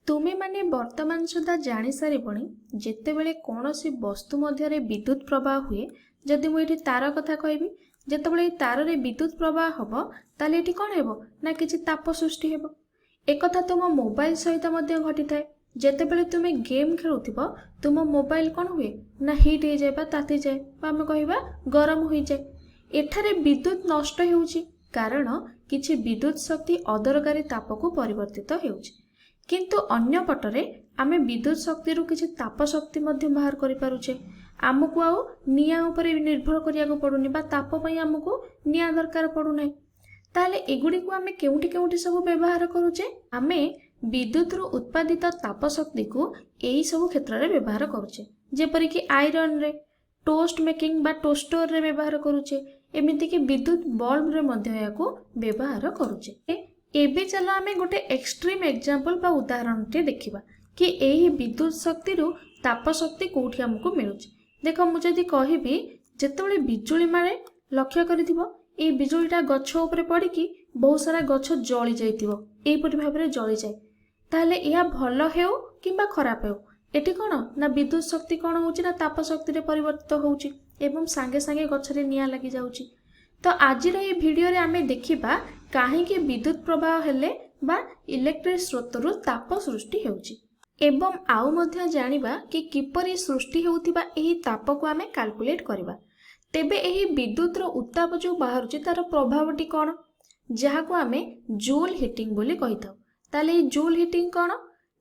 तुमे माने वर्तमान सुधा जानी सारिबणी जेतेबेले कौनसी वस्तु मध्यरे विद्युत प्रवाह हुए। जदि मुझे तार कथा कहबी जेतेबेले तार रे विद्युत प्रवाह हबो ताले एठी कोन हेबो ना किछि ताप सृष्टि हेबो। एक कथा तुम मोबाइल सहित मध्य घटी थाए। जेतेबेले तुमे गेम खेलुथिबो तुम मोबाइल कोन हुए ना हीट हो जाए बा ताती जाए बा आमे कहिबा गरम हो जाए। एठारे विद्युत नष्ट हेउची कारण किछि विद्युत शक्ति अदरकारी ताप को परिवर्तित हेउची। किंतु अन्य पटरे आमे विद्युत शक्ति रु किछि ताप शक्ति मध्य बाहर करि पारुछे। आमको आउ निया उपरे निर्भर करिया पड़ुनी बा ताप पई आमको निया दरकार पड़ु नै। ताले एगुडी को आमे केउठी केउठी सब व्यवहार करूचे। आमे विद्युत रु उत्पादित ताप शक्ति को एई सब क्षेत्र रे व्यवहार करूचे। जेपरि कि आयरन रे टोस्ट मेकिंग बा टोस्टर रे व्यवहार करूचे। एमिति कि विद्युत बल्ब रे मध्य याको व्यवहार करूचे। एबे चलो आमे गोटे एक्सट्रीम एग्जांपल बा उदाहरण टे देखिबा कि एही विद्युत शक्ति रु ताप शक्ति कोठी हमको मिलुची। देखो मु जदी कहिबी जेतेबेले बिजुली मारे लक्ष्य करिथिबो ए बिजुलीटा गछ ऊपर पड़ी कि बहुत सारा गछ जळी जाइतिबो एपरि भाबरे जळी जाय। ताले या भलो हेउ किबा खराब हेउ एठी कोन ना विद्युत शक्ति कोन होउची ना ताप शक्ति रे परिवर्तित होउची एवं सांगे सांगे गछ रे निया लागि जाउची। तो आज रे वीडियो रे आमे देखिबा काहे कि विद्युत प्रवाह हेले बा इलेक्ट्रिक स्रोत रु ताप सृष्टि हेउची एवं आउ मध्य जानिबा कि किपरि सृष्टि हेउथिबा एही ताप को आमे कैलकुलेट करबा। तेबे एही विद्युत रो उत्ताप जो बाहरुची तार प्रभावटी कोन जहा को आमे जूल हीटिंग बोली कहिथाउ। ताले ए जूल हीटिंग कोन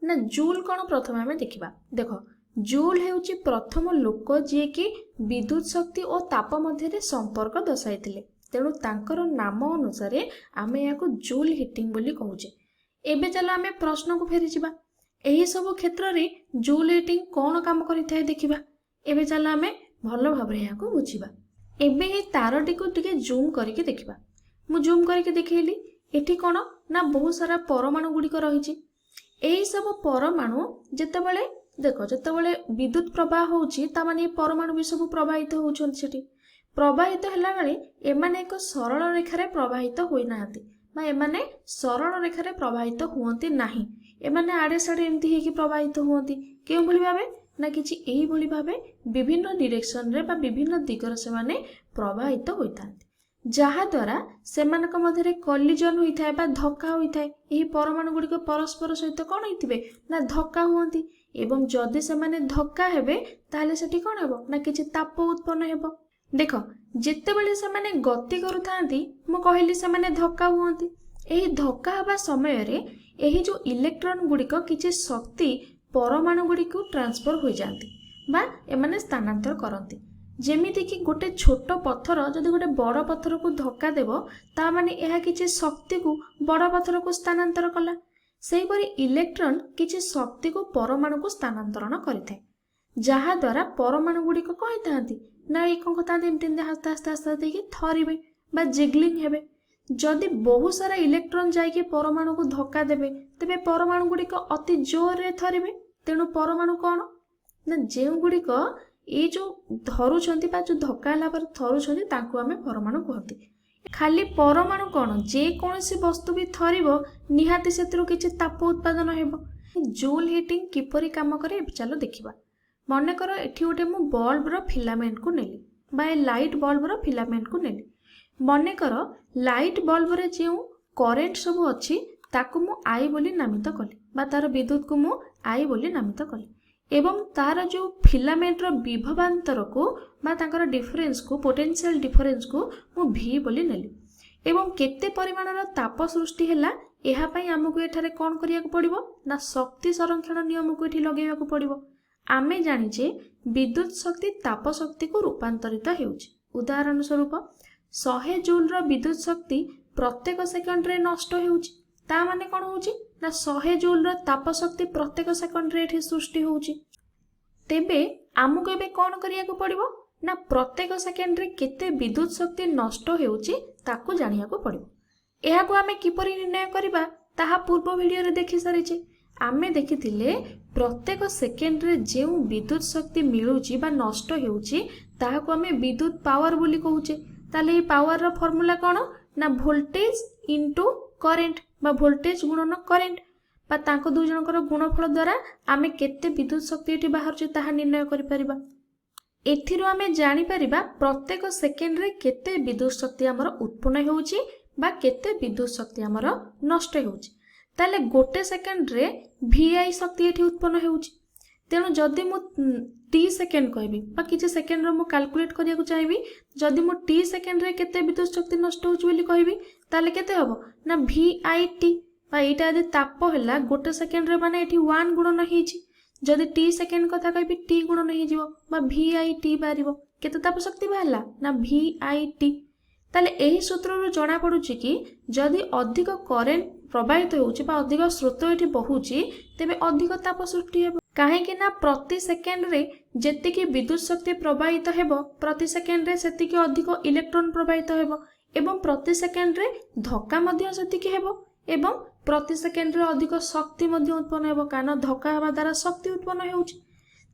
ना जूल कोन प्रथम आमे देखिबा। देखो जूल हेउची प्रथम लोक जे कि विद्युत शक्ति और ताप मध्य रे संपर्क दर्शाइथिले। तेणु तांकर नाम अनुसार आमे याको जूल हीटिंग बोली कहूचे। एबे चलो आमे प्रश्न को फेरी जिबा एही सब क्षेत्र रे जूल हीटिंग कोन काम करिथाय देखिबा। एबे चलो आमे भलो भाबरे याको बुझिबा। एबे ए तारटी को टिके जूम करके देखिबा। मु जूम करके देखैली एठी कोन ना बहुत सारा परमाणु गुडी को रहिची। एही सब परमाणु जेतेबेले देखो जेतेबेले विद्युत प्रवाह होउची ता माने परमाणु भी सब प्रवाहित होउछन सेठी। प्रवाहित हैला बेले एमाने एक सरल रेखा रे प्रवाहित होई नाहंती बा एमाने सरल रेखा रे प्रवाहित हुअंती नाही। एमाने आडे साडे एमती हे कि प्रवाहित हुअंती केउ भली भाबे ना किछि एही भली भाबे विभिन्न डायरेक्शन रे बा विभिन्न दिगर से माने प्रवाहित होइतांती जहा द्वारा सेमानक मध्य रे कॉलिजन होइथाय बा धक्का होइथाय। एही परमाणु गुडी को परस्पर सहित कोन होइथिबे ना धक्का हुअंती एवं जदि से माने धक्का हेबे ताले सेठी कोन हेबो ना किछि ताप उत्पन्न हेबो। देखो जेतेबेले से माने गति करूथांती मु कहली से माने धक्का हुअंती। एही धक्का हबा समय रे एही जो इलेक्ट्रॉन गुडी को किछि शक्ति परमाणु गुडी को ट्रांसफर हो जांती बा एमाने स्थानांतर करंती। जेमिति कि गोटे छोट पत्थर जदि गोटे बड़ पत्थर को धक्का देबो ता माने एहा किछि शक्ति को बड़ पत्थर को स्थानांतर कला। सेही परि इलेक्ट्रॉन किछि शक्ति को परमाणु को स्थानांतरण करिथाय जहा द्वारा परमाणु गुडी को कहितांती ना एक कथा एमती आस्ते आस्ते आस्ते देखि थरिबे बा जिग्लिंग हेबे। जदि बहुत सारा इलेक्ट्रॉन जाइके परमाणु को धक्का देबे तेबे परमाणु गुडी को अति जोर रे थरिबे। तेणु परमाणु कोन ना जेउ गुडी को ए जो धरुछंती बा जो धक्का हला पर थरुछंती तांको आमे परमाणु कहती। खाली परमाणु कोन जे कोनसी वस्तु भी थरिबो निहाती सेतरु किछि ताप उत्पादन हेबो। जूल हीटिंग किपरि काम करे चलो देखिबा। मन कर एठी गोटे मु बल्ब रो फिलामेंट को नेली बा लाइट बल्ब रो फिलामेंट को नेली। मन कर लाइट बल्ब रे जे करेंट सब अछि ताकू मु आई बोली नामित कली बा तार विद्युत को मु आई बोली नामित कली एवं तार जो फिलामेंट रो विभवांतर को बा तांकर डिफरेंस को पोटेंशियल डिफरेंस को मु भी बोली नेली एवं केते परिमाण रो ताप सृष्टि हैला एहा पई हमकु एठारे कोन करिया को पड़िबो ना शक्ति संरक्षण नियम को एठी लगेया को पड़िबो। आमे जानिचे विद्युत शक्ति ताप शक्ति को रूपांतरित हेउची। उदाहरण स्वरूप 100 जूल रो विद्युत शक्ति प्रत्येक सेकंड रे नष्ट हेउची ता माने कोन होउची ना 100 जूल रो ताप शक्ति प्रत्येक सेकंड रे एठी सृष्टि होउची। तेबे आमको एबे कोन करिया को पड़िबो ना प्रत्येक सेकंड रे केते विद्युत शक्ति नष्ट हेउची ताकू जानिया को पड़िबो। एहा को आमे किपरि निर्णय करबा ताहा पूर्व वीडियो रे देखि सारिचे। आमे देखिथिले प्रत्येक सेकेंड रे जेउ विद्युत शक्ति मिलुची बा नष्ट हेउची ताहाको आमे विद्युत पावर बोली कहूचे। ताले ए पावर रो फार्मूला कोन ना वोल्टेज इनटू करंट बा वोल्टेज गुणन करंट बा तांको दुई जनकर गुणफल द्वारा आमे केते विद्युत शक्ति एठी बाहर ताहा निर्णय करि परिबा। एथिरो आमे जानि परिबा प्रत्येक सेकेंड रे केते विद्युत शक्ति हमर उत्पन्न होउची बा केते विद्युत शक्ति हमर नष्ट होउची। ताले गोटे सेकेंड रे VI शक्ति एठी उत्पन्न होउची। तेणु जदि मु टी सेकेंड कहबी बा किछि सेकेंड रो मु कैलकुलेट करिया को चाहबी, जदि मु टी सेकेंड रे केते विद्युत शक्ति नष्ट होउची बोली कहबी ताले केते हबो ना VIT बा एटा यदि ताप हैला गोटे सेकेंड रे माने एठी 1 गुणन हेची। जदि टी सेकेंड कथा कहबी टी गुणन हे जिवो बा VIT बारिबो। केते ताप शक्ति बाहला ना VIT। ताले एही सूत्रରୁ जणा पडुची कि जदि अधिक करेंट प्रवाहित होउची बा अधिक स्रोत एठी बहुची तेबे अधिक ताप सृष्टि हेबो। काहेकि ना प्रति सेकेंड रे जेतिकी विद्युत शक्ति प्रवाहित हेबो प्रति सेकेंड रे सेतिकी अधिक इलेक्ट्रॉन प्रवाहित हेबो एवं प्रति सेकेंड रे धक्का मध्य सेतिकी हेबो एवं प्रति सेकेंड रे अधिक शक्ति मध्य उत्पन्न हेबो। कारण धक्का हेबा द्वारा शक्ति उत्पन्न हेउची।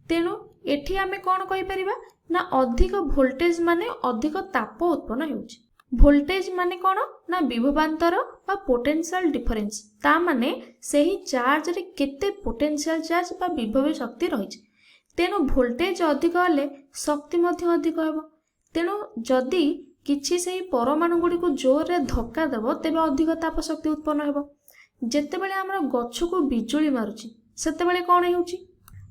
तेणु एठी आमे कोन कहि परिबा ना अधिक वोल्टेज माने अधिक ताप उत्पन्न हेउची। वोल्टेज माने कोन ना विभवांतर बा पोटेंशियल डिफरेंस, ता माने सेही चार्ज रे केते पोटेंशियल चार्ज बा विभव शक्ति रहिଛି। तेणु वोल्टेज अधिक हले शक्ति मध्य अधिक हेबो। तेणु जदि किछि सेही परमाणु गुडी को जोर रे धक्का देबो तेबे अधिक ताप शक्ति उत्पन्न हेबो। जेतेबेले हमर गछ को बिजुली मारुची सेतेबेले कोन हेउची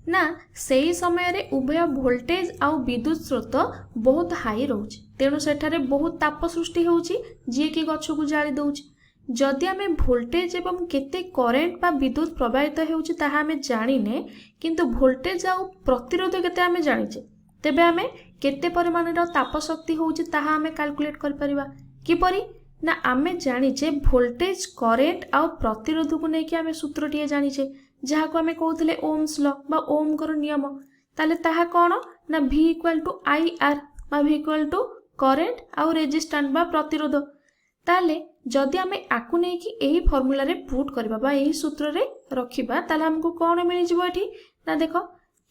ना सेही समय रे उभय वोल्टेज आउ विद्युत स्रोत बहुत हाई रहउची। तेणु सेठारे बहुत ताप सृष्टि होउची जे कि गछ को जाଳି दउची। जदि आमे वोल्टेज एवं केते करेंट बा विद्युत प्रवाहित हेउची ताहा आमे जानिने, किंतु वोल्टेज आउ प्रतिरोध केते आमे जानिचे, तेबे आमे केते परिमाणर ताप शक्ति होउची ताहा आमे कैलकुलेट कर परिबा। किपरि ना आमे जानिचे वोल्टेज करेंट आउ प्रतिरोध को नेकी आमे सूत्रटिए जानिचे जहा को आमे कहउतले ओम्स लॉ बा ओम कर नियम। ताले ताहा कोन ना V = IR बा V = करेंट आउ रेजिस्टेंस बा प्रतिरोध। ताले जदि आमे आकु नै कि एही फार्मूला रे पुट करबा बा एही सूत्र रे रखिबा ताले हमको कोन मिलि जिवो एठी ना देखो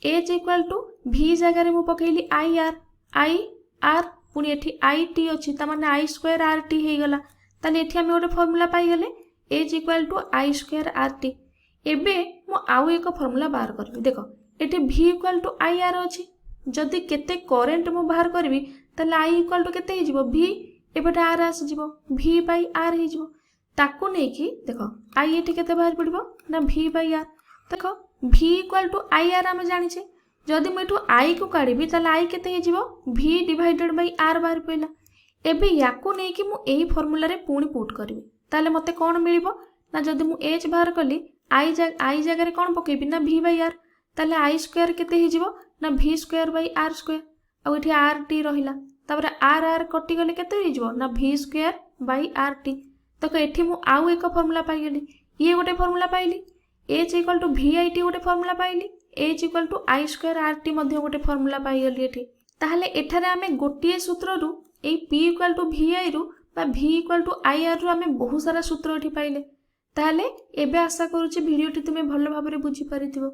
H = V जगह रे मु पकेइली IR पुनी एठी IT अछि ता माने I² RT हे गला। ताले एठी हम गोटे फार्मूला पाई गेले H = I² RT। एबे मु आउ एक फार्मूला बाहर करबी। देखो एठी V = IR अछि, जदि केते करेंट मु बाहर करबी ताले I = केते हे जिवो V एबेटा R आसी जिवो V/R हे जिवो। ताकू नै कि देखो I एठी केते बाहर पड़िबो ना V/R। देखो V = IR हम जानिछे, जदि मु एठू I को काढिबी ताले I केते हे जिवो V/R बाहर पइला। एबे याकू नै कि मु एही फार्मूला रे पुणी पुट करबी ताले मते कोन मिलिबो ना जदि मु H बाहर कली I जगह रे कोन पकेबी ना V/R, ताले I² केते हे जिवो ना V²/R²। आ एठी RT रहिला तापर R कटि गले केते हे जिवो ना V²/RT। तो एठी मु आउ एक फार्मूला पाई गेली, ये गोटे फार्मूला पाइली। H = VIT गोटे फार्मूला पाइली, H = I² RT मध्ये गोटे फार्मूला पाई गेली एठी। ताहले एठारे आमे गोटिए सूत्र रु ए P = VI रु बा V = IR रु आमे बहुत सारा सूत्र एठी पाइले। ताहले एबे आशा करूची भिडियोटी तुमे भल भाबरे बुझी पारिथिबो।